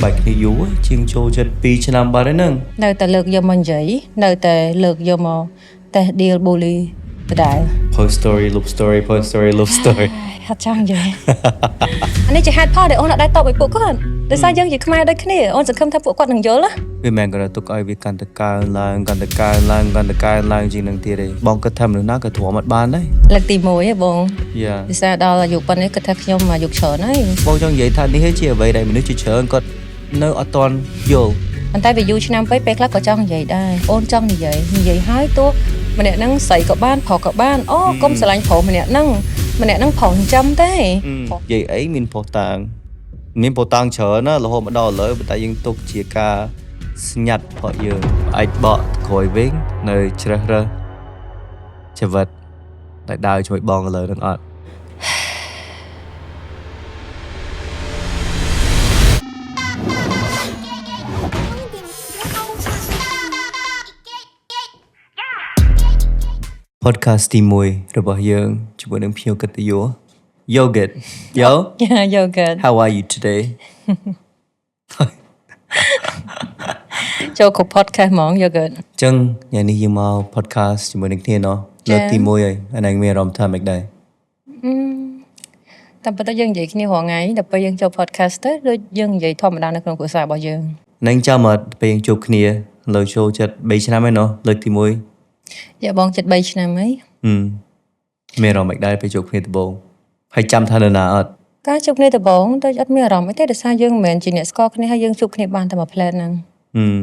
បាច់គ្នាយូរជាងចូលចិត្ត2ឆ្នាំបាត់ហើយហ្នឹងនៅតែលើកយកមកនិយាយនៅតែលើកយកមកតែ deal bully ដដែល post story love story post story love story ហត់ចង់និយាយអានេះជាហេតុផលដែលអូនអត់ដែរតបឲ្យពួកគាត់ដោយសារយើងជាខ្មែរដូចគ្នាអូនសង្ឃឹមថាពួកគាត់នឹងយល់ណាវាមិនក៏ទុកឲ្យវាកាន់តែកើនឡើងជាងនឹងទៀតទេបងគិតថាមនុស្សណាក៏ទ្រាំអត់បានដែរលើកទី1ហ៎បងយ៉ាដោយសារដល់អាយុប៉ុណ្នេះគិតថាខ្ញុំអាយុច្រើនហើយបងចង់និយាយថានេះជាអ្វីដែលមនុស្សជាច្រើនគាត់នៅអត់ទាន់យល់ប៉ុន្តែវាយូរឆ្នាំពេកពេលខ្លះក៏ចង់និយាយដែរអូនចង់និយាយហើយទោះម្នាក់ហ្នឹងស្រីក៏បានប្រុសក៏បានកុំស្រឡាញ់ប្រុសម្នាក់ហ្នឹងប្រុសចិញ្ចឹមទេនិយាយអីមានប្រុសតាងច្រើនណារហូតមកដល់ឥឡូវតែយើងទុកជាការស្ញាត់របស់យើងអាចបកក្រោយវិញនៅជ្រើសរើសជីវិតតែដើរជួយបងឥឡូវនឹងអត់ podcast ទី1របស់យើងជាមួយនឹងភ្ញៀវកិត្តិយស Yogurt Yeah, Yogurt How are you today ចូលគ្រប់ podcast ហ្មង Yogurt ចឹងថ្ងៃនេះយើងមក podcast ជាមួយនឹងគ្នាលើកទី1ហើយអានេះមានអារម្មណ៍ថាម៉េចដែរតែប៉ុន្តែយើងនិយាយគ្នារាល់ថ្ងៃដល់ពេលយើងចូល podcast ទៅដូចយើងនិយាយធម្មតានៅក្នុងគ្រួសាររបស់យើងនឹងចាំមកពេលយើងជួបគ្នាលើចូលចិត្ត3ឆ្នាំហើយលើកទី1យ៉ាបងចិត្ត3ឆ្នាំហើយមានអារម្មណ៍ម៉េចដែរពេលជួបគ្នាដំបូងហើយចាំថានៅណាអត់ការជួបគ្នាដំបូងដូចអត់មានអារម្មណ៍អីទេដោយសារយើងមិនមែនជាអ្នកស្គាល់គ្នាហើយយើងជួបគ្នាបានតែមួយផ្លែតហ្នឹង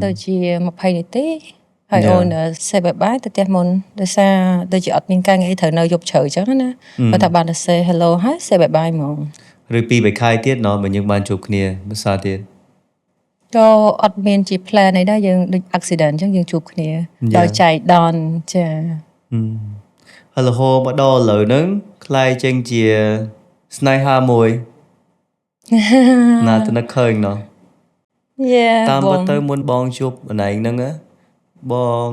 ដូចជា20នាទីហើយអូនសេបបាយទៅផ្ទះមុនដោយសារដូចជាអត់មានការងារត្រូវនៅយប់ជ្រៅអញ្ចឹងណាគាត់ថាបានទៅ say hello ហើយសេបបាយហ្មងឬ2-3ខែទៀតបើយើងបានជួបគ្នាភាសាទៀតក៏អត់មានជា plan អីដែរយើងដូច accident អញ្ចឹងយើងជួបគ្នាដោយចៃដន្យចាហើយរហូតមកដល់ឥឡូវហ្នឹងខ្លាយចេញជាស្នេហាមួយណាទៅនឹកឃើញតាមពិតទៅមុនបងជួបម្នាក់ហ្នឹងបង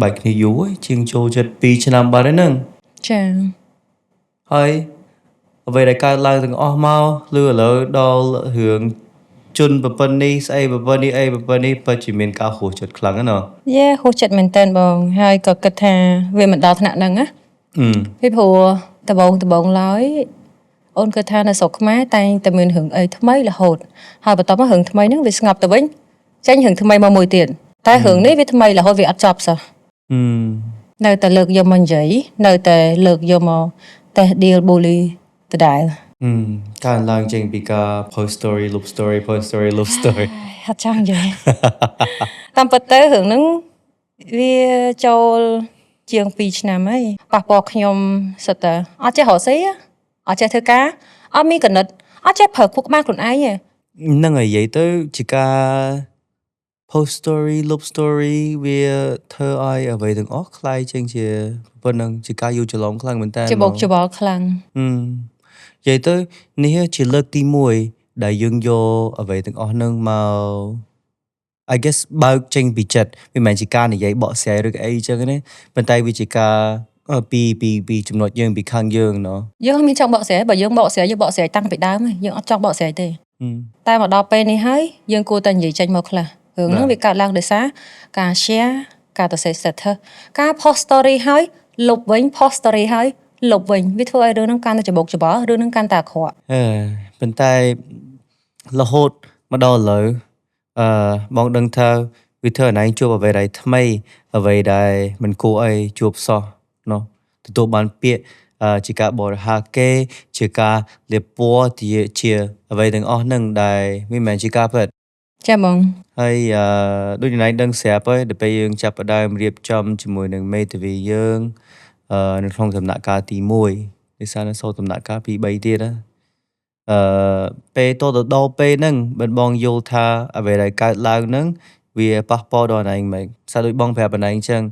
បាច់គ្នាយូរជាងចូលចិត្ត2ឆ្នាំបាត់ហើយហ្នឹងចាហើយអ្វីដែលកើតឡើងទាំងអស់មកលឺឥឡូវដល់រឿងជន់ប្រពន្ធនេះស្អីប្រពន្ធនេះពិតជាមានការហួសចិត្តខ្លាំងណាស់ហួសចិត្តមែនតើបងហើយក៏គិតថាវាមិនដល់ថ្នាក់ហ្នឹងណាពីព្រោះដំបងឡើយអូនគិតថានៅស្រុកខ្មែរតែងតែមានរឿងអីថ្មីរហូតហើយបន្ទាប់មករឿងថ្មីហ្នឹងវាស្ងប់ទៅវិញចេញរឿងថ្មីមកមួយទៀតតែរឿងនេះវាថ្មីរហូតវាអត់ចប់សោះនៅតែលើកយកមកនិយាយនៅតែលើកយកមកតែ deal bully ដដែលការឡើងចេញពីការ post story love story post story love story ហត់ចង់និយាយតាមពិតទៅរឿងហ្នឹងវាចូលជាង2ឆ្នាំហើយប៉ះពាល់ខ្ញុំសិតតែអត់ចេះរកស៊ីអត់ចេះធ្វើការអត់មានកណិតអត់ចេះប្រើខួរក្បាលខ្លួនឯងហ្នឹងហើយនិយាយទៅជាការ post story love story វាធ្វើឲ្យអ្វីទាំងអស់คล้ายជាងជាប៉ុណ្ណឹងជាការយល់ច្រឡំខ្លាំងមែនតើជាបោកច្បល់ខ្លាំងនិយាយទៅនេះជាលើកទី1ដែលយើងយកអ្វីទាំងអស់ហ្នឹងមក I guess បើកចេញពីចិត្តវាមិនមែនជាការនិយាយបកស្រាយឬអីចឹងទេប៉ុន្តែវាជាការពីចំណុចយើងពីខាងយើងយើងអត់មានចង់បកស្រាយបើយើងបកស្រាយតាំងពីដើមយើងអត់ចង់បកស្រាយទេតែមកដល់ពេលនេះហើយយើងគួរតែនិយាយចេញមកខ្លះរឿងហ្នឹងវាកើតឡើងដោយសារការ share ការទៅ set status ការ post story ហើយលុបវិញ post story ហើយលុបវិញវាធ្វើឲ្យរឿងហ្នឹងកាន់តែច្បោកច្បល់រឿងហ្នឹងកាន់តែអាក្រក់ប៉ុន្តែរហូតមកដល់ឥឡូវបងដឹងថាវាធ្វើឲ្យឯងជួបអ្វីដែលថ្មីអ្វីដែលមិនគួរឲ្យជួបសោះទទួលបានពាក្យជាការបរិហាគេជាការលៀបពណ៌ជាអ្វីទាំងអស់ហ្នឹងដែលមិនមែនជាការពិតចាបងហើយដូចណៃដឹងស្រាប់ហើយដល់ពេលយើងចាប់ផ្ដើមរៀបចំជាមួយនឹងមេធាវីយើងនៅក្នុងដំណាក់កាលទី1ដោយសារនៅសូវដំណាក់កាលទី3ទៀតណាពេលតទៅដល់ពេលហ្នឹងបងយល់ថាអ្វីដែលកើតឡើងហ្នឹងវាប៉ះពាល់ដល់ណៃមិនសារដូចបងប្រាប់ណៃអញ្ចឹង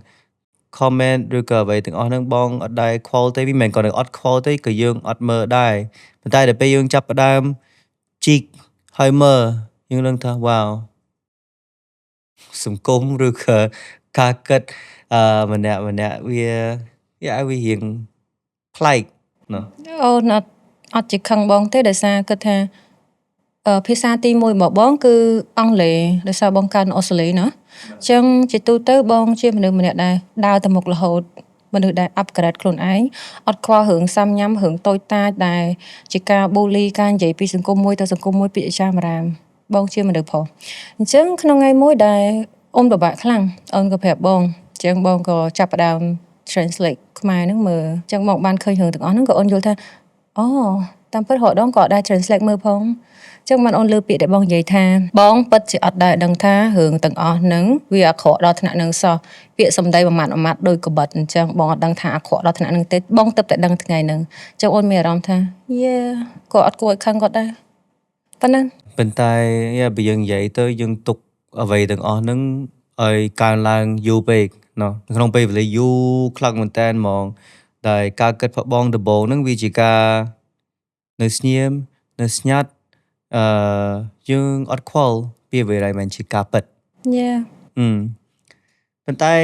comment ឬក៏អ្វីទាំងអស់ហ្នឹងបងអត់ដែរខ្វល់ទេវាមិនមែនគាត់អត់ខ្វល់ទេក៏យើងអត់មើលដែរប៉ុន្តែដល់ពេលយើងចាប់ផ្ដើមជីកហើយមើលយើងនឹងថាវ៉ាវសង្គមឬក៏ការគិតម្នាក់វារៀងប្លែកអូអត់ជាខឹងបងទេដោយសារគិតថា ភាសាទី1របស់បងគឺអង់គ្លេសដោយសារបងកើតនៅអូស្ត្រាលីណាអញ្ចឹងជាទូទៅបងជាមនុស្សម្នាក់ដែលដើរទៅមុខរហូតមនុស្សដែល upgrade ខ្លួនឯងអត់ខ្វល់រឿងសាំញ៉ាំរឿងតូចតាចដែលជាការប៊ូលីការនិយាយពីសង្គមមួយទៅសង្គមមួយពាក្យចាមរាមបងជាមនុស្សប្រុសអញ្ចឹងក្នុងថ្ងៃមួយដែលអូនពិបាកខ្លាំងអូនក៏ប្រាប់បងអញ្ចឹងបងក៏ចាប់ផ្ដើម translate ខ្មែរហ្នឹងមើលអញ្ចឹងបងបានឃើញរឿងទាំងអស់ហ្នឹងក៏អូនយល់ថាអូតាមពិតរហូតដងក៏ដែរ translate មើលផងចឹងបានអូនលើពាក្យដែលបងនិយាយថាបងពិតជាអត់ដែលដឹងថារឿងទាំងអស់ហ្នឹងវាអាក្រក់ដល់ថ្នាក់ហ្នឹងសោះពាក្យសម្ដីមួយម៉ាត់ដោយកបិតអញ្ចឹងបងអត់ដឹងថាអាក្រក់ដល់ថ្នាក់ហ្នឹងទេបងទើបតែដឹងថ្ងៃហ្នឹងចឹងអូនមានអារម្មណ៍ថាយេក៏អត់គួរឲ្យខឹងគាត់ដែរប៉ុណ្ណឹងប៉ុន្តែបើយើងនិយាយទៅយើងទុកអ្វីទាំងអស់ហ្នឹងឲ្យកើនឡើងយូរពេកណោះក្នុងពេលវេលាយូរខ្លាំងមែនតើហ្មងដែលការគិតផបងដំបូងហ្នឹងវាជាការនៅស្ងៀមនៅស្ងាត់យើងអត់ខ្វល់ពីអ្វីដែលមិនជាការពិតប៉ុន្តែ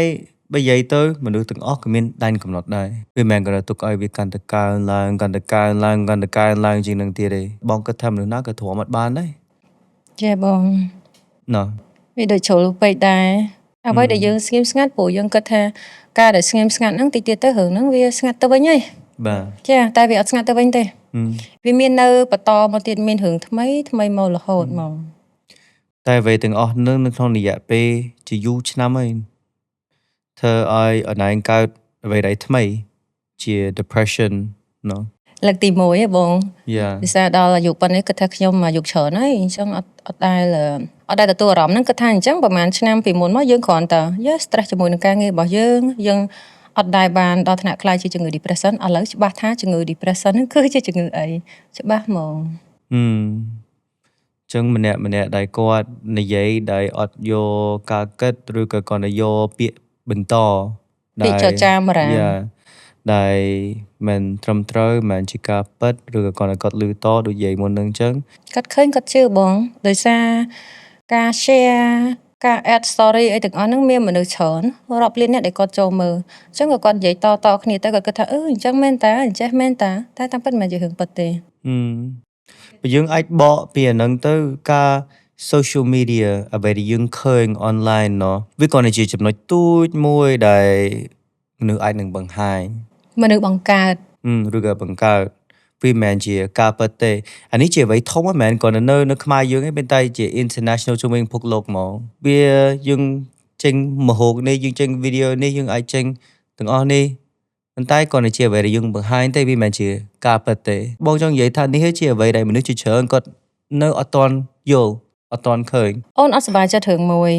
បើនិយាយទៅមនុស្សទាំងអស់ក៏មានដែនកំណត់ដែរវាមិនមែនគ្រាន់តែទុកឲ្យវាកាន់តែកើនឡើងកាន់តែកើនឡើងកាន់តែកើនឡើងជាងនឹងទៀតទេបងគិតថាមនុស្សណាក៏ទ្រាំអត់បានដែរចាបងណោះវាដូចជ្រុលពេកដែរអ្វីដែលយើងស្ងៀមស្ងាត់ព្រោះយើងគិតថាការដែលស្ងៀមស្ងាត់ហ្នឹងតិចទៀតទៅរឿងហ្នឹងវាស្ងាត់ទៅវិញហើយបាទចាតែវាអត់ស្ងាត់ទៅវិញទេវាមាននៅបន្តមកទៀតមានរឿងថ្មីមករហូតហ្មងតែអ្វីទាំងអស់នឹងនៅក្នុងរយៈពេលជាយូរឆ្នាំហើយធ្វើឲ្យអនឡាញកើតអ្វីដែលថ្មីជា depression ណោះលើកទី1ហ៎បងយ៉ាពិសេសដល់អាយុប៉ុណ្ណេះគិតថាខ្ញុំអាយុច្រើនហើយអញ្ចឹងអត់ដែលទទួលអារម្មណ៍ហ្នឹងគិតថាអញ្ចឹងប្រហែលឆ្នាំពីមុនមកយើងគ្រាន់តែ stress ជាមួយនឹងការងាររបស់យើងអត់ដែលបានដល់ថ្នាក់ខ្លាចជាជំងឺ depression ឥឡូវច្បាស់ថាជំងឺ depression ហ្នឹងគឺជាជំងឺអីច្បាស់ហ្មងចឹងម្នាក់ដែលគាត់និយាយដែលអត់យកការគិតឬក៏គាត់ទៅយកពាក្យបន្តពាក្យចចាមរាមដែលមិនត្រឹមត្រូវមិនជាការពិតឬក៏គាត់លឺតដូចនិយាយមុននឹងចឹងគាត់ឃើញគាត់ជឿបងដោយសារការ share ការ add story អីទាំងអស់ហ្នឹងមានមនុស្សច្រើនរាប់លានអ្នកដែលគាត់ចូលមើលអញ្ចឹងក៏គាត់និយាយតគ្នាទៅគាត់គិតថាអញ្ចឹងមែនតាអញ្ចេះមែនតាតែតាមពិតមិនមែនជារឿងពិតទេបើយើងអាចបកពីអាហ្នឹងទៅការ social media អ្វីដែលយើងឃើញ online ណោះវាក៏ជាចំណុចទូចមួយដែលមនុស្សអាចនឹងបង្ហាញមនុស្សបង្កើតឬក៏បង្កើតវាមិនមែនជាការពិតទេអានេះជាអ្វីធំមិនមែនគ្រាន់តែនៅខ្មែរយើងទេប៉ុន្តែជា international ជុំវិញពិភពលោកហ្មងវាយើងចេញមហោគនេះយើងចេញវីដេអូនេះយើងអាចចេញទាំងអស់នេះប៉ុន្តែគ្រាន់តែជាអ្វីដែលយើងបង្ហាញទេវាមិនមែនជាការពិតទេបងចង់និយាយថានេះជាអ្វីដែលមនុស្សជាច្រើនគាត់នៅអត់ទាន់យល់អត់ទាន់ឃើញអូនអត់សប្បាយចិត្តរឿងមួយ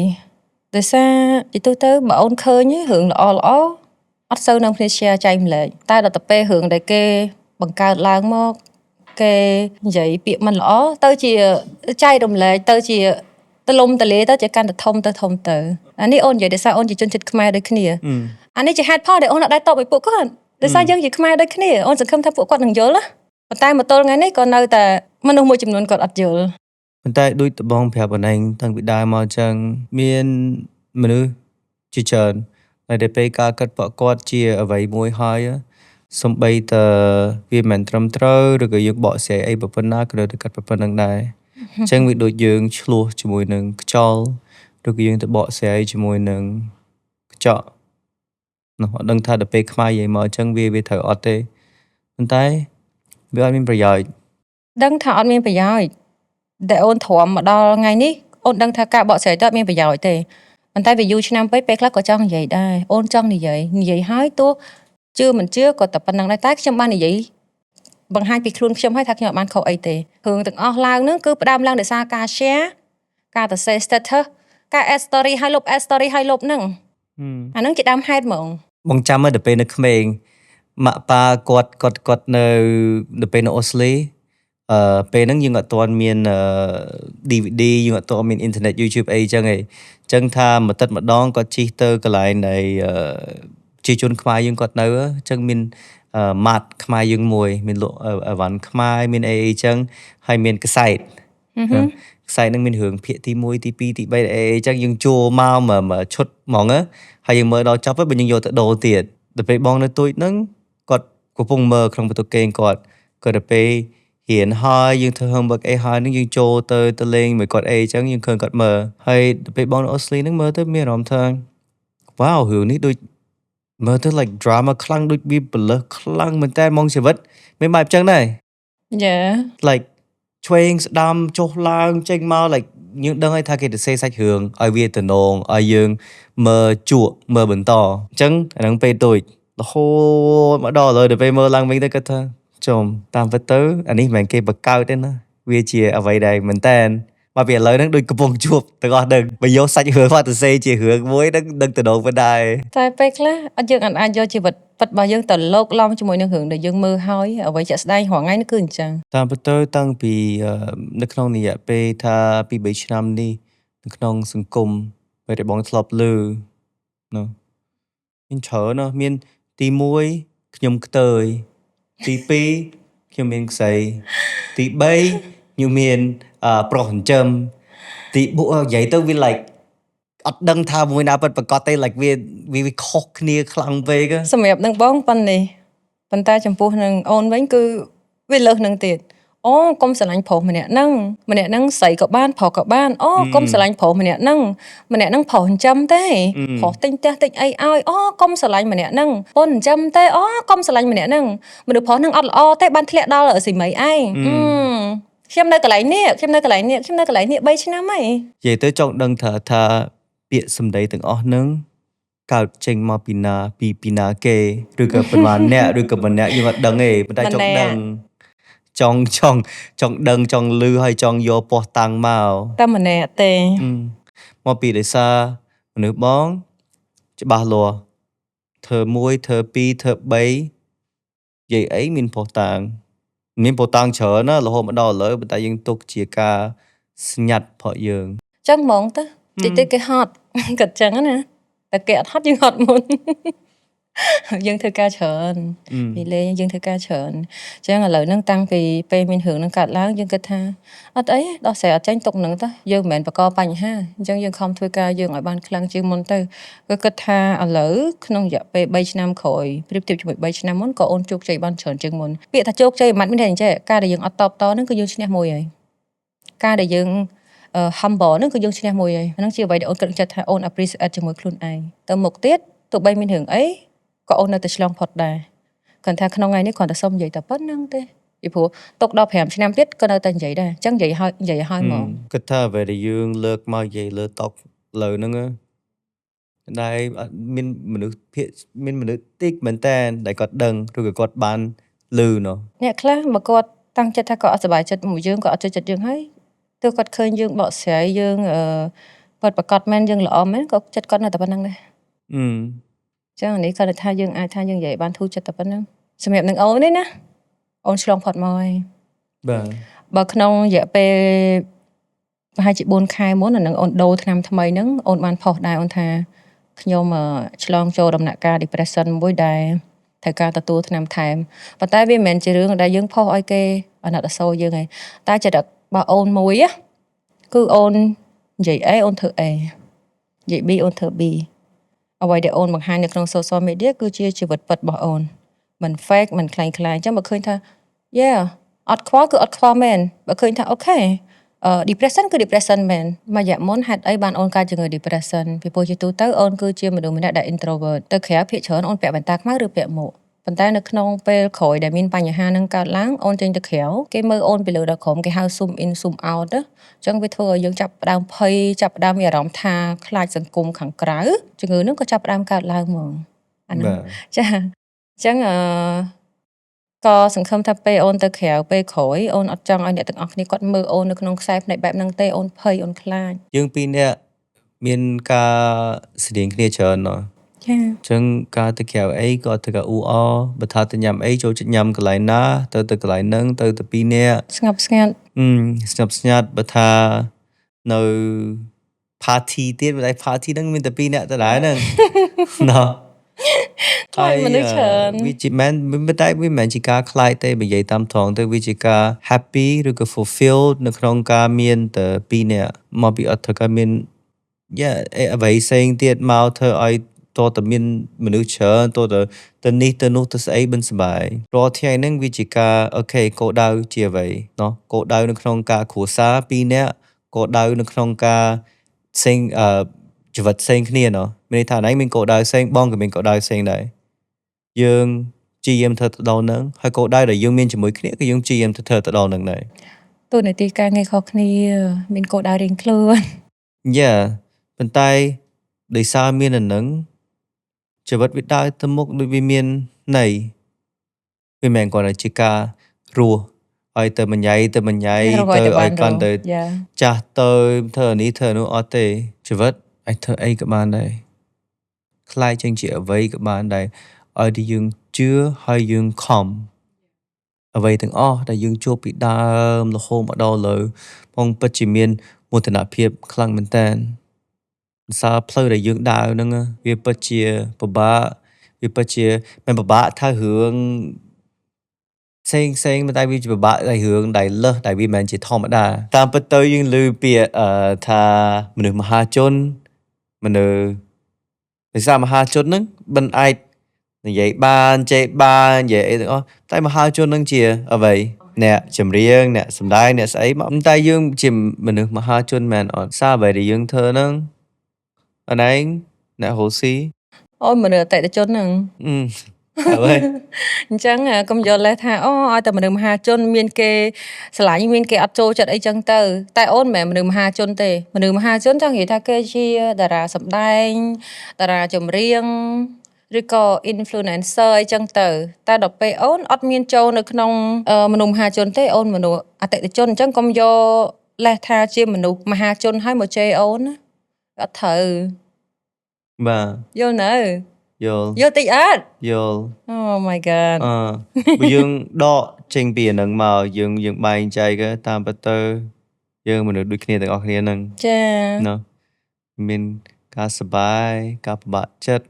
ដោយសារទីទៅបើអូនឃើញរឿងល្អអត់សូវនាំគ្នា share ចែកម្លែកតែដល់ទៅពេលរឿងដែលគេបង្កើតឡើងមកគេនិយាយពាក្យមិនល្អទៅជាចែករំលែកទៅជាទលំទលាទៅជាកាន់តែធំទៅអានេះអូននិយាយដោយសារអូនជាជនជាតិខ្មែរដូចគ្នាអានេះជាហេតុផលដែលអូនអត់ដែរតបឲ្យពួកគាត់ដោយសារយើងជាខ្មែរដូចគ្នាអូនសង្ឃឹមថាពួកគាត់នឹងយល់ណាប៉ុន្តែមកទល់ថ្ងៃនេះក៏នៅតែមនុស្សមួយចំនួនគាត់អត់យល់ប៉ុន្តែដូចតបងប្រាប់អូនឯងតាំងពីដើមមកចឹងមានមនុស្សជាច្រើនដែលពេលការកាត់បកគាត់ជាអ្វីមួយហើយសំបីតវាមិនត្រឹមត្រូវឬក៏យើងបកស្រាយអីប៉ុណ្ណាក៏នៅតែកាត់ប៉ុណ្្នឹងដែរអញ្ចឹងវាដូចយើងឆ្លោះជាមួយនឹងខ្យល់ឬក៏យើងទៅបកស្រាយជាមួយនឹងខ្យល់នោះអត់ដឹងថាទៅពេលខ្មែរនិយាយមកអញ្ចឹងវាត្រូវអត់ទេប៉ុន្តែវាអត់មានប្រយោជន៍ដឹងថាអត់មានប្រយោជន៍តែអូនទ្រាំមកដល់ថ្ងៃនេះអូនដឹងថាការបកស្រាយទៅអត់មានប្រយោជន៍ទេប៉ុន្តែវាយូរឆ្នាំពេកពេលខ្លះក៏ចង់និយាយដែរអូនចង់និយាយហើយទោះជឿមិនជឿក៏តែប៉ុណ្្នឹងដែរតែខ្ញុំបាននិយាយបង្ហាញពីខ្លួនខ្ញុំហើយថាខ្ញុំអត់បានខុសអីទេរឿងទាំងអស់ឡើងហ្នឹងគឺផ្ដើមឡើងដោយសារការ share ការទៅ say status ការ add story ហើយលុប add story ហើយលុបហ្នឹងអាហ្នឹងជាដើមហេតុហ្មងបងចាំមើលទៅពេលនៅក្មេងម៉ាក់ប៉ាគាត់នៅពេលនៅអូស្ត្រាលីពេលហ្នឹងយើងអត់ទាន់មានDVD យើងអត់ទាន់មានអ៊ីនធឺណិត YouTube អីចឹងឯងចឹងថាមួយទឹតម្ដងគាត់ជិះទៅកន្លែងនៃជាជនខ្មែរយើងគាត់នៅចឹងមានម៉ាត់ខ្មែរយើងមួយមានលក់អីវ៉ាន់ខ្មែរមានអីចឹងហើយមានកសែតខ្សែនឹងមានរឿងភាគទី1ទី2ទី3អីចឹងយើងជួមកឈុតហ្មងហើយយើងមើលដល់ចប់ហើយបើយើងយកទៅដូរទៀតដល់ពេលបងនៅទូចហ្នឹងគាត់កំពុងមើលក្នុងបន្ទប់គេងគាត់ទៅពេល រៀនហើយយើងធ្វើ homework អីហើយនឹងយើងចូលទៅលេងមួយគាត់អីអញ្ចឹងយើងឃើញគាត់មើលហើយពេលបងនៅអូស្ត្រាលីហ្នឹងមើលទៅមានអារម្មណ៍ថាវ៉ាវរឿងនេះដូចមើលទៅ like drama ខ្លាំងដូចវាបលឹះខ្លាំងមែនតើហ្មងជីវិតមានបែបអញ្ចឹងដែរ Yeah like ឆ្វេងស្ដាំចុះឡើងចេញមក like យើងដឹងហើយថាគេទៅសេសាច់រឿងឲ្យវាតំណងឲ្យយើងមើលជក់មើលបន្តអញ្ចឹងអាហ្នឹងពេលដូចរហូតមកដល់ឥឡូវដល់ពេលមើលឡើងវិញទៅគាត់ថាចំតាមពិតទៅអានេះមិនមែនគេបកកើតទេណាវាជាអ្វីដែលមែនតើមកពីឥឡូវហ្នឹងដូចកំពុងជួបទាំងអស់ហ្នឹងបើយកសាច់រឿងមកទៅសេជារឿងមួយហ្នឹងដឹងតំណងមិនដែរតែពេលខ្លះយើងអាចយកជីវិតពិតរបស់យើងទៅលោកឡំជាមួយនឹងរឿងដែលយើងមើលហើយអ្វីជាក់ស្ដែងរាល់ថ្ងៃនេះគឺអញ្ចឹងតាមពិតទៅតាំងពីនៅក្នុងរយៈពេលថាពី3ឆ្នាំនេះនៅក្នុងសង្គមពេលដែលបងធ្លាប់លើណមានច្រើនណាស់មានទី1ខ្ញុំខ្ទើយទី2ខ្ញុំមានខ្សែទី3ខ្ញុំមានប្រុសចិញ្ចឹមទី4និយាយទៅវា like អត់ដឹងថាមួយណាពិតប្រកបទេ like វាខុសគ្នាខ្លាំងពេកសម្រាប់នឹងបងប៉ុណ្នេះប៉ុន្តែចំពោះនឹងអូនវិញគឺវាលើសនឹងទៀតអូកុំស្រឡាញ់ប្រុសម្នាក់ហ្នឹងស្រីក៏បានប្រុសក៏បានអូកុំស្រឡាញ់ប្រុសម្នាក់ហ្នឹងប្រុសចិញ្ចឹមទេប្រុសទិញផ្ទះទិញអីឲ្យអូកុំស្រឡាញ់ម្នាក់ហ្នឹងប៉ុនចិញ្ចឹមទេអូកុំស្រឡាញ់ម្នាក់ហ្នឹងមនុស្សប្រុសហ្នឹងអត់ល្អទេបានធ្លាក់ដល់ស៊ីមីឯងខ្ញុំនៅកន្លែងនេះ3ឆ្នាំហើយនិយាយទៅចង់ដឹងថាពាក្យសម្ដីទាំងអស់ហ្នឹងកើតចេញមកពីណាពីណាគេឬក៏ប៉ុន្មានអ្នកឬក៏ម្នាក់យើងអត់ដឹងទេប៉ុន្តែចង់ដឹងចង់ដឹងចង់ឮហើយចង់យកពោះតាំងមកតែម្នាក់ទេមកពីដោយសារមនុស្សបងច្បាស់លាស់ធ្វើ1ធ្វើ2ធ្វើ3និយាយអីមានពោះតាំងច្រើនណារហូតមកដល់ឥឡូវប៉ុន្តែយើងទុកជាការស្ញត់ព្រោះយើងចឹងហ្មងទៅតិចគេហត់គាត់ចឹងណាតែគេអត់ហត់យើងហត់មុនយើងធ្វើការច្រើនពីលេងយើងធ្វើការច្រើនចឹងឥឡូវហ្នឹងតាំងពីពេលមានរឿងហ្នឹងកើតឡើងយើងគិតថាអត់អីដោះស្រាយអត់ចាញ់ទុកហ្នឹងទៅយើងមិនមែនបកកបញ្ហាអញ្ចឹងយើងខំធ្វើការយើងឲ្យបានខ្លាំងជាងមុនទៅគឺគិតថាឥឡូវក្នុងរយៈពេល3ឆ្នាំក្រោយប្រៀបធៀបជាមួយ3ឆ្នាំមុនក៏អូនជោគជ័យបានច្រើនជាងមុនពាក្យថាជោគជ័យមិនមែនតែអញ្ចឹងការដែលយើងអត់តបតហ្នឹងគឺយើងឈ្នះមួយហើយការដែលយើងhumble ហ្នឹងគឺយើងឈ្នះមួយហើយហ្នឹងជាអ្វីដែលអូនគិតចិត្តថាអូន appreciate ជាមួយខ្លួនឯងទៅមុខទៀតទោះបីមានរឿងអីក៏អូននៅតែឆ្លងផុតដែរគាត់ថាក្នុងថ្ងៃនេះគាត់តែសុំនិយាយតែប៉ុណ្្នឹងទេពីព្រោះຕົកដល់5ឆ្នាំទៀតក៏នៅតែនិយាយដែរអញ្ចឹងនិយាយឲ្យហ្មងគាត់ថាអ្វីដែលយើងលើកមកនិយាយលើតុកលើហ្នឹងដែលមានមនុស្សតិចមែនតើដែលគាត់ដឹងឬក៏គាត់បានឮណោះអ្នកខ្លះបើគាត់តាំងចិត្តថាគាត់អត់សុបាយចិត្តមួយយើងក៏អត់ចូលចិត្តយើងហើយទោះគាត់ឃើញយើងបកស្រាយយើងគាត់ប្រកាសមែនយើងល្អមែនក៏ចិត្តគាត់នៅតែប៉ុណ្្នឹងដែរចឹងនេះគាត់ថាយើងអាចថាយើងនិយាយបានធូរចិត្តតែប៉ុណ្្នឹងសម្រាប់នឹងអូននេះណាអូនឆ្លងផុតមកហើយបាទបើក្នុងរយៈពេលប្រហែលជា4ខែមុនអានឹងអូនដូរថ្នាំថ្មីហ្នឹងអូនបានផុសដែរអូនថាខ្ញុំឆ្លងចូលដំណាក់កាល depression មួយដែលត្រូវការទទួលថ្នាំថែមប៉ុន្តែវាមិនមែនជារឿងដែលយើងផុសឲ្យគេអាណិតអាសូរយើងទេតែចិត្តរបស់អូនមួយគឺអូននិយាយ A អូនធ្វើ A និយាយ B អូនធ្វើ B អ្វីដែលអូនបង្ហាញនៅក្នុង social media គឺជាជីវិតពិតរបស់អូនមិន fake មិនខ្លែងខ្លាយអញ្ចឹងបើឃើញថា yeah អត់ខ្វល់គឺអត់ខ្វល់មែនបើឃើញថាអូខេdepression គឺ depression មែនមួយរយៈមុនហេតុអីបានអូនកើតជំងឺ depression ពីព្រោះជាទូទៅអូនគឺជាមនុស្សម្នាក់ដែល introvert ទៅក្រៅភាគច្រើនអូនពាក់វ៉ែនតាខ្មៅឬពាក់មួកប៉ុន្តែនៅក្នុងពេលក្រោយដែលមានបញ្ហានឹងកើតឡើងអូនចេញទៅក្រៅគេមើលអូនពីលើដល់ក្រោមគេហៅ zoom in zoom out អញ្ចឹងវាធ្វើឲ្យយើងចាប់ផ្ដើមភ័យចាប់ផ្ដើមមានអារម្មណ៍ថាខ្លាចសង្គមខាងក្រៅជំងឺនឹងក៏ចាប់ផ្ដើមកើតឡើងហ្មងអាហ្នឹងចាអញ្ចឹងក៏សង្ឃឹមថាពេលអូនទៅក្រៅពេលក្រោយអូនអត់ចង់ឲ្យអ្នកទាំងអស់គ្នាគាត់មើលអូននៅក្នុងខ្សែភ្នែកបែបហ្នឹងទេអូនភ័យអូនខ្លាចយើងពីរនាក់មានការស្តៀងគ្នាច្រើនណាស់ចាអញ្ចឹងការទៅក្រៅអីក៏ទៅការអ៊ូអបើថាទៅញ៉ាំអីចូលចិត្តញ៉ាំកន្លែងណាទៅកន្លែងហ្នឹងទៅពីរនាក់ស្ងប់ស្ងាត់ស្ងាត់បើថានៅ party ទៀតបើតែ party ហ្នឹងមានតែពីរនាក់ដដែលហ្នឹងណោះហើយមនុស្សច្រើនវាជាមិនតែវាមិនមែនជាការខ្លាចទេបើនិយាយតាមត្រង់ទៅវាជាការ happy ឬក៏ fulfilled នៅក្នុងការមានតែពីរនាក់មកពីអត់ធ្វើការមានអ្វីផ្សេងទៀតមកធ្វើឲ្យ តតែមានមនុស្សច្រើនតតែទៅនេះទៅនោះទៅស្អីបិណ្ឌសបាយរាល់ថ្ងៃហ្នឹងវាជាការអូខេគោលដៅជាអ្វីណោះគោលដៅនៅក្នុងការគ្រួសារ2នាក់គោលដៅនៅក្នុងការផ្សេងជីវិតផ្សេងគ្នាណោះមានន័យថាណៃមានគោលដៅផ្សេងបងក៏មានគោលដៅផ្សេងដែរយើងព្យាយាមធ្វើទៅដល់ហ្នឹងហើយគោលដៅដែលយើងមានជាមួយគ្នាក៏យើងព្យាយាមទៅធ្វើទៅដល់ហ្នឹងដែរតួនាទីការងារខុសគ្នាមានគោលដៅរៀងខ្លួន ប៉ុន្តែដោយសារមានអាហ្នឹងជីវិតវាដើរទៅមុខដូចវាមានន័យវាមិនគ្រាន់តែជាការរស់ឲ្យទៅមញ៉ៃទៅឲ្យកាន់ទៅចាស់ទៅធ្វើនេះធ្វើនោះអត់ទេជីវិតអាចធ្វើអីក៏បានដែរខ្លាយចេញជាអ្វីក៏បានដែរឲ្យតែយើងជឿហើយយើងខំអ្វីទាំងអស់ដែលយើងជួបពីដើមរហូតមកដល់លើបងពិតជាមានមោទនភាពខ្លាំងមែនតើសារផ្លូវដែលយើងដើរហ្នឹងវាពិតជាពិបាកវាពិតជាមិនពិបាកថារឿងផ្សេងតែវាពិបាកតែរឿងដែលលើសដែលវាមិនជាធម្មតាតាមពិតទៅយើងឮពាក្យថាមនុស្សមហាជនមនុស្សភាសាមហាជនហ្នឹងមិនអាចនិយាយបានចេះបាននិយាយអីទាំងអស់តែមហាជនហ្នឹងជាអ្វីអ្នកចម្រៀងអ្នកសម្ដែងអ្នកស្អីមកតែយើងជាមនុស្សមហាជនមែនអត់សារអ្វីដែលយើងធ្វើហ្នឹងអណែងអ្នកហូស៊ីអូមនុស្សអតិថិជនហ្នឹងហើយអញ្ចឹងកុំយកលេសថាអូឲ្យតែមនុស្សមហាជនមានគេស្រឡាញ់មានគេអត់ចូលចិត្តអីចឹងទៅតែអូនមិនមែនមនុស្សមហាជនទេមនុស្សមហាជនចង់និយាយថាគេជាតារាសម្ដែងតារាចម្រៀងឬក៏ influencer អីចឹងទៅតែដល់ពេលអូនអត់មានចូលនៅក្នុងមនុស្សមហាជនទេអូនមនុស្សអតិថិជនអញ្ចឹងកុំយកលេសថាជាមនុស្សមហាជនហើយមកជេរអូនអត់ត្រូវបាទយល់នៅយល់តិចអត់យល់ Oh my god បើយើងដកចេញពីអាហ្នឹងមកយើងបែងចែកតាមពិតទៅយើងមនុស្សដូចគ្នាទាំងអស់គ្នាហ្នឹងចាណោះមានការសប្បាយការពិបាកចិត្ត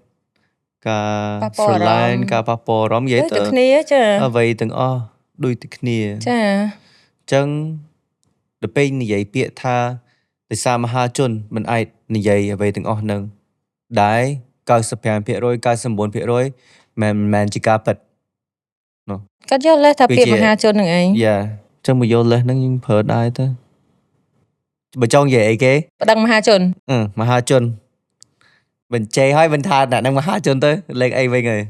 ការស្រឡាញ់ការប៉ះពាល់អារម្មណ៍និយាយទៅគ្នាចាអ្វីទាំងអស់ដូចតែគ្នាចាអញ្ចឹងដល់ពេលនិយាយពាក្យថាដោយសារមហាជនមិនអាចនិយាយអ្វីទាំងអស់ហ្នឹងដែរ95% 99%មិនជាការពិតនោះគាត់យកលេសថាពាក្យមហាជនហ្នឹងឯងយ៉ាចឹងមកយកលេសហ្នឹងយើងប្រើដែរទៅបើចង់និយាយអីគេប្តឹងមហាជនមហាជនបញ្ចេឲ្យមិនថាអ្នកនឹងមហាជនទៅលេខអីវិញហើយ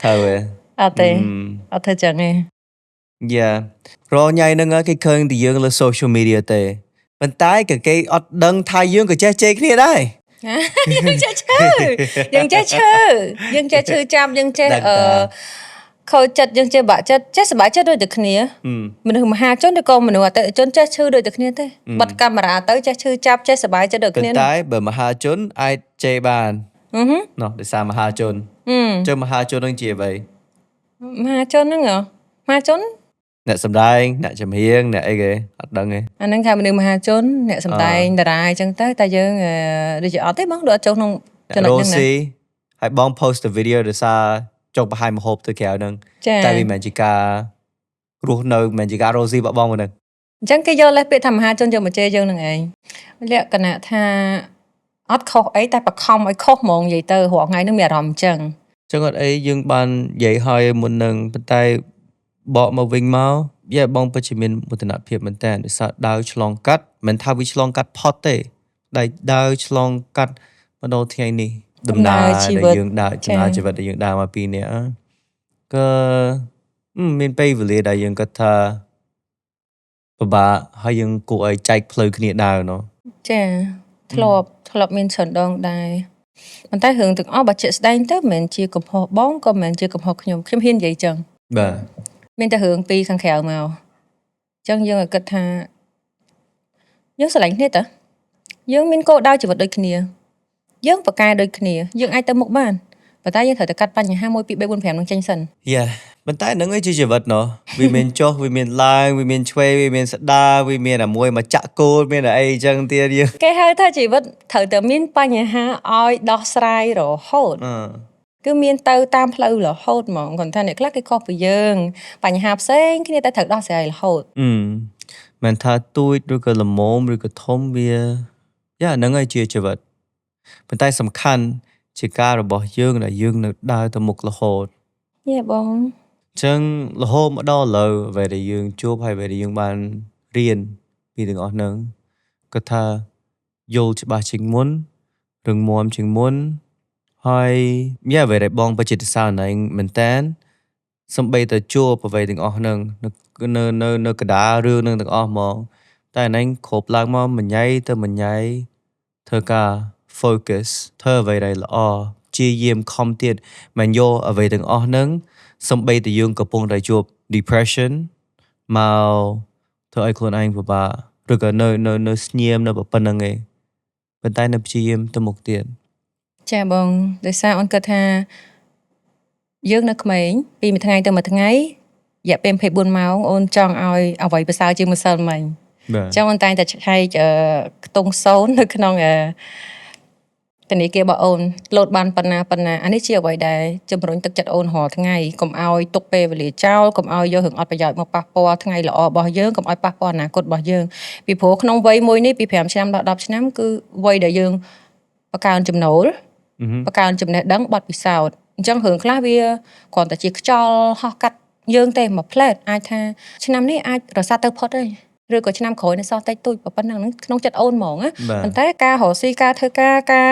ត្រូវទេអត់ទេអត់ធ្វើចឹងទេយ៉ារញ៉ៃហ្នឹងគេឃើញតែយើងលើ social media ទេប៉ុន្តែក៏គេអត់ដឹងថាយើងក៏ចេះជេរគ្នាដែរយើងចេះឈឺយើងចេះឈឺចាំយើងចេះខូចចិត្តយើងចេះបាក់ចិត្តចេះសប្បាយចិត្តដូចតែគ្នាមនុស្សមហាជនឬក៏មនុស្សអតិថិជនចេះឈឺដូចតែគ្នាទេបិទកាមេរ៉ាទៅចេះឈឺចាប់ចេះសប្បាយចិត្តដូចគ្នាតែបើមហាជនអាចជេរបានណោះដោយសារមហាជនចឹងមហាជននឹងជាអ្វីមហាជនហ្នឹងមហាជនអ្នកសម្ដែងអ្នកចម្រៀងអ្នកអីគេអត់ដឹងទេអាហ្នឹងថាមនុស្សមហាជនអ្នកសម្ដែងតារាអញ្ចឹងទៅតែយើងដូចជាអត់ទេបងដូចអត់ចូលក្នុងចំណុចហ្នឹងណាហើយបង post ទៅ video ដោយសារចង់បង្ហាញម្ហូបទៅក្រៅហ្នឹងតែវាមិនមែនជាការរស់នៅមិនមែនជាការរស់ស៊ីរបស់បងហ្នឹងអញ្ចឹងគេយកលេសពាក្យថាមហាជនយកមកជេរយើងនឹងឯងលក្ខណៈថាអត់ខុសអីតែបខំឲ្យខុសហ្មងនិយាយទៅរាល់ថ្ងៃហ្នឹងមានអារម្មណ៍អញ្ចឹងអត់អីយើងបាននិយាយឲ្យមុននឹងប៉ុន្តែបកមកវិញមកបងពិតជាមានមោទនភាពមែនតើដោយសារដើរឆ្លងកាត់មិនថាវាឆ្លងកាត់ផុតទេដែលដើរឆ្លងកាត់មកដល់ថ្ងៃនេះដំណើរដែលយើងដើរចំណាយជីវិតដែលយើងដើរមកពីនេះក៏មានពេលវេលាដែលយើងគិតថាពិបាកហើយយើងគួរឲ្យចែកផ្លូវគ្នាដើរចាធ្លាប់មានច្រើនដងដែរប៉ុន្តែរឿងទាំងអស់បើជាក់ស្ដែងទៅមិនមែនជាកំហុសបងក៏មិនមែនជាកំហុសខ្ញុំហ៊ាននិយាយចឹងបាទមានតែរឿងពីខាងក្រៅមកអញ្ចឹងយើងគិតថាយើងស្រឡាញ់គ្នាតើយើងមានគោលដៅជីវិតដូចគ្នាយើងប្រកែដូចគ្នាយើងអាចទៅមុខបានប៉ុន្តែយើងត្រូវតែកាត់បញ្ហា1 2 3 4 5នឹងចេញសិនប៉ុន្តែហ្នឹងឯងជាជីវិតវាមានចុះវាមានឡើងវាមានឆ្វេងវាមានស្ដារវាមានអាមួយមកចាក់គោលមានអីចឹងទៀតយើងគេហៅថាជីវិតត្រូវតែមានបញ្ហាឲ្យដោះស្រាយរហូតគឺមានទៅតាមផ្លូវរហូតហ្មងគាត់ថាអ្នកខ្លះគេខុសពីយើងបញ្ហាផ្សេងគ្នាតែត្រូវដោះស្រាយរហូតមិនថាទូចឬក៏ល្មមឬក៏ធំវាហ្នឹងហើយជាជីវិតប៉ុន្តែសំខាន់ ជាការរបស់យើងដែលយើងនៅដើរទៅមុខរហូត Yeah បង ចឹងរហូតមកដល់ឥឡូវអ្វីដែលយើងជួបហើយអ្វីដែលយើងបានរៀនពីទាំងអស់ហ្នឹងគាត់ថាយល់ច្បាស់ជាងមុនរឹងមាំជាងមុនហើយអ្វីដែលបងបច្ចិតសោណែងមែនតើសំបីតែជួបអ្វីទាំងអស់ហ្នឹងនៅកណ្ដាលរឿងហ្នឹងទាំងអស់ហ្មងតែណែងគ្រប់ឡើងមកម្ញ៉ៃទៅម្ញ៉ៃធ្វើការ focus ធ្វើអ្វីដែលល្អព្យាយាមខំទៀតមិនយកអ្វីទាំងអស់ហ្នឹងសំបីតែយើងកំពុងតែជួប depression មកធ្វើឲ្យខ្លួនឯងពិបាកឬក៏នៅស្ងៀមនៅប៉ុណ្្នឹងឯងប៉ុន្តែនៅព្យាយាមទៅមុខទៀត ចាបងដោយសារអូនគិតថាយើងនៅក្មេងពីមួយថ្ងៃទៅមួយថ្ងៃរយៈពេល24ម៉ោងអូនចង់ឲ្យអ្វីប្រសើរជាងម្សិលមិញអញ្ចឹងអូនតែងតែឆែកខ្ទង់0នៅក្នុងធនាគាររបស់អូនលោតបានប៉ុណ្ណាអានេះជាអ្វីដែលជំរុញទឹកចិត្តអូនរាល់ថ្ងៃកុំឲ្យទុកពេលវេលាចោលកុំឲ្យយករឿងអត់ប្រយោជន៍មកប៉ះពាល់ថ្ងៃល្អរបស់យើងកុំឲ្យប៉ះពាល់អនាគតរបស់យើងពីព្រោះក្នុងវ័យមួយនេះពី5ឆ្នាំដល់10ឆ្នាំគឺវ័យដែលយើងបង្កើនចំណូលបង្កើនចំណេះដឹងបទពិសោធន៍អញ្ចឹងរឿងខ្លះវាគ្រាន់តែជាខ្យល់ហោះកាត់យើងទេមួយផ្លែតអាចថាឆ្នាំនេះអាចរសាត់ទៅផុតហើយឬក៏ឆ្នាំក្រោយនៅសល់តិចតួចប៉ុណ្ណឹងក្នុងចិត្តអូនហ្មងណាប៉ុន្តែការរកស៊ីការធ្វើការ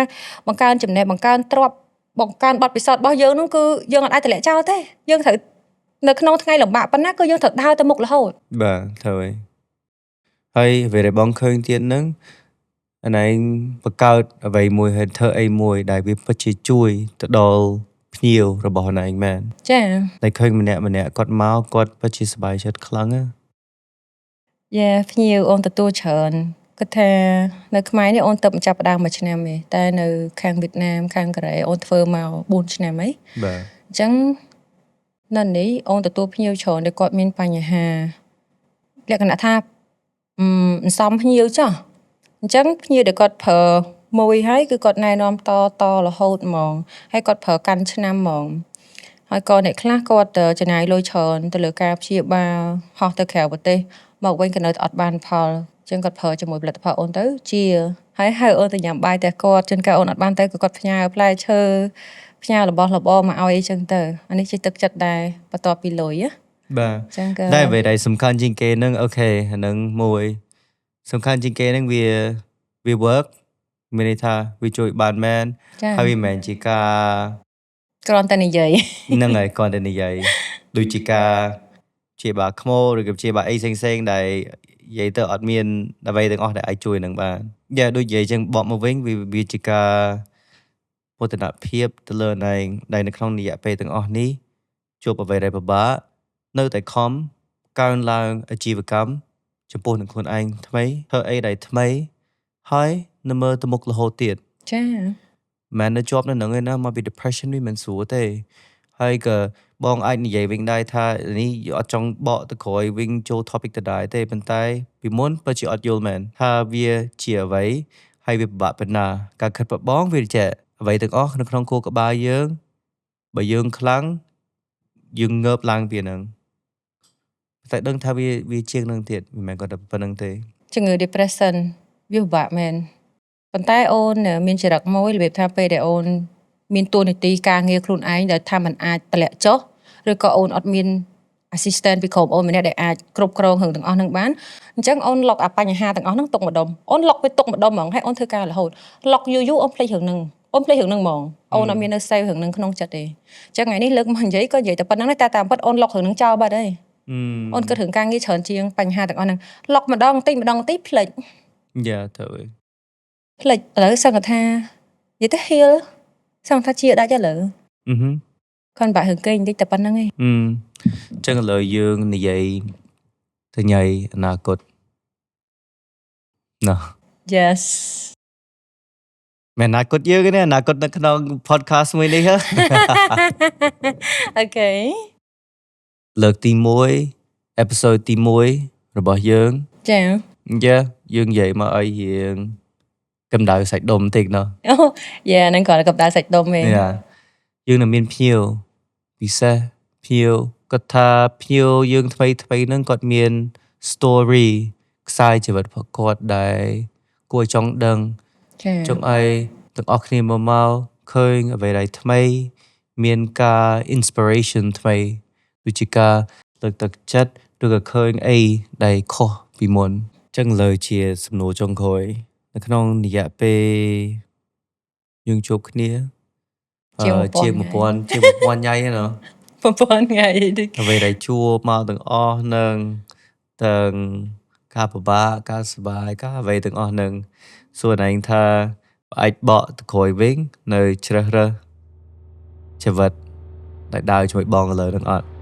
បង្កើនចំណេះបង្កើនទ្រព្យបង្កើនបទពិសោធន៍របស់យើងនោះគឺយើងអាចតម្លាក់ចោលទេយើងត្រូវនៅក្នុងថ្ងៃលំបាកប៉ុណ្ណាគឺយើងត្រូវដើរទៅមុខរហូតបាទត្រូវហើយអ្វីដែលបងឃើញទៀតហ្នឹងអានឯងបង្កើតអ្វីមួយហើយធ្វើអីមួយដែលវាពិតជាជួយទៅដល់ភ្ញៀវរបស់អានឯងមែនចាតែឃើញម្នាក់គាត់មកគាត់ពិតជាសប្បាយចិត្តខ្លាំងណាភ្ញៀវអូនទទួលច្រើនគាត់ថានៅខ្មែរនេះអូនទៅបញ្ចប់ដើម1ឆ្នាំទេតែនៅខាងវៀតណាមខាងកូរ៉េអូនធ្វើមក4ឆ្នាំហីបាទអញ្ចឹងនៅនេះអូនទទួលភ្ញៀវច្រើនដែលគាត់មានបញ្ហាលក្ខណៈថាអន្សំភ្ញៀវចុះអញ្ចឹងភ្ញៀវដែលគាត់ប្រើមួយហើយគឺគាត់ណែនាំតរហូតហ្មងហើយគាត់ប្រើកាន់ឆ្នាំហ្មងហើយក៏អ្នកខ្លះគាត់ចំណាយលុយច្រើនទៅលើការព្យាបាលហោះទៅក្រៅប្រទេសមកវិញក៏នៅអត់បានផលអញ្ចឹងគាត់ប្រើជាមួយផលិតផលអូនទៅជាហើយហៅអូនទៅញ៉ាំបាយតែគាត់ជួនកាលអូនអត់បានទៅក៏គាត់ផ្ញើផ្លែឈើផ្ញើរបស់របរមកឲ្យអីចឹងទៅអានេះជាទឹកចិត្តដែរបន្ទាប់ពីលុយណាបាទអញ្ចឹងក៏តែអ្វីដែលសំខាន់ជាងគេហ្នឹងអូខេអាហ្នឹងមួយសំខាន់ជាងគេហ្នឹងវា work មានន័យថាវាជួយបានមែនហើយវាមិនមែនជាការគ្រាន់តែនិយាយហ្នឹងហើយគ្រាន់តែនិយាយដូចជាការជាបាខ្មោឬក៏ជាបាអីផ្សេងដែលនិយាយទៅអត់មានអ្វីទាំងអស់ដែលអាចជួយនឹងបានដូចនិយាយចឹងបកមកវិញវាជាការមោទនភាពទៅលើណែងដែលនៅក្នុងរយៈពេលទាំងអស់នេះជួបអ្វីដែលពិបាកនៅតែខំកើនឡើងអាជីវកម្មចំពោះនឹងខ្លួនឯងថ្មីធ្វើអីដែលថ្មីហើយនៅមើលទៅមុខរហូតទៀតចាមិននៅជាប់នៅនឹងឯណាមកពី depression វាមិនស្រួលទេហើយក៏បងអាចនិយាយវិញដែរថានេះអត់ចង់បកទៅក្រោយវិញចូល topic ទៅដែរទេប៉ុន្តែពីមុនពិតជាអត់យល់មែនថាវាជាអ្វីហើយវាពិបាកប៉ុណ្ណាការខិតប្របងវាជាអ្វីទាំងអស់នៅក្នុងគោលក្បាលយើងបើយើងខ្លាំងយើងងើបឡើងពីហ្នឹងតែដឹងថាវាជាងនឹងទៀតមិនមែនគាត់តែប៉ុណ្្នឹងទេជំងឺ depression វាពិបាកមែនប៉ុន្តែអូនមានចរិតមួយរបៀបថាពេលដែលអូនមានតួនាទីការងារខ្លួនឯងដែលថាมันអាចតម្លាក់ចុះឬក៏អូនអត់មាន assistant ពីក្រុមអូនម្នាក់ដែលអាចគ្រប់គ្រងរឿងទាំងអស់ហ្នឹងបានអញ្ចឹងអូនលុកអាបញ្ហាទាំងអស់ហ្នឹងទុកម្ដុំអូនលុកវាទុកម្ដុំហ្មងហើយអូនធ្វើការរហូតលុកយូរអូនភ្លេចរឿងហ្នឹងអូនភ្លេចរឿងហ្នឹងហ្មងអូនអត់មាននៅ save រឿងហ្នឹងក្នុងចិត្តទេអញ្ចឹងថ្ងៃនេះលើកមកនិយាយក៏និយាយតែប៉ុណ្្នឹងដែរតែតាមពិតអូនលុករឿងហ្នឹងចោលបាត់ហើយអូនគិតរឿងការងារច្រើនជាងបញ្ហាទាំងអស់ហ្នឹងលុកម្ដងបន្តិចភ្លេចទៅភ្លេចឥឡូវសង្កថានិយាយទៅ heal សង្កថាជាដាច់ឥឡូវគាត់បាក់រឿងគេបន្តិចតែប៉ុណ្្នឹងឯងអញ្ចឹងឥឡូវយើងនិយាយទៅញ៉ៃអនាគតណា Yes មែនអនាគតយើងទេអនាគតនៅក្នុង podcast មួយនេះអូខេលើកទី1 episode ទី1របស់យើងចាយើងនិយាយមកឲ្យយើងកម្ដៅសាច់ដុំបន្តិចណោះហ្នឹងគាត់កម្ដៅសាច់ដុំឯងយើងនឹងមានភ្ញៀវពិសេសភ្ញៀវគាត់ថាភ្ញៀវយើងថ្មីហ្នឹងគាត់មាន story ខ្សែជីវិតរបស់គាត់ដែលគួរចង់ដឹងចង់ឲ្យទាំងអស់គ្នាមក ឃើញអ្វីដែលថ្មីមានការ inspiration ថ្មីដូចជាការលើកទឹកចិត្តឬក៏ឃើញអីដែលខុសពីមុនចឹងលើជាសំណួរចុងក្រោយនៅក្នុងរយៈពេលយើងជួបគ្នាជាង1000ថ្ងៃណា 1000ថ្ងៃតិច អ្វីដែលជួបមកទាំងអស់នឹងទាំងការពិបាកការសប្បាយការអ្វីទាំងអស់នឹងសួរណែងថាអាចបកទៅក្រោយវិញនៅជ្រើសរើសជីវិតដែលដើរជាមួយបងឥឡូវនឹងអត់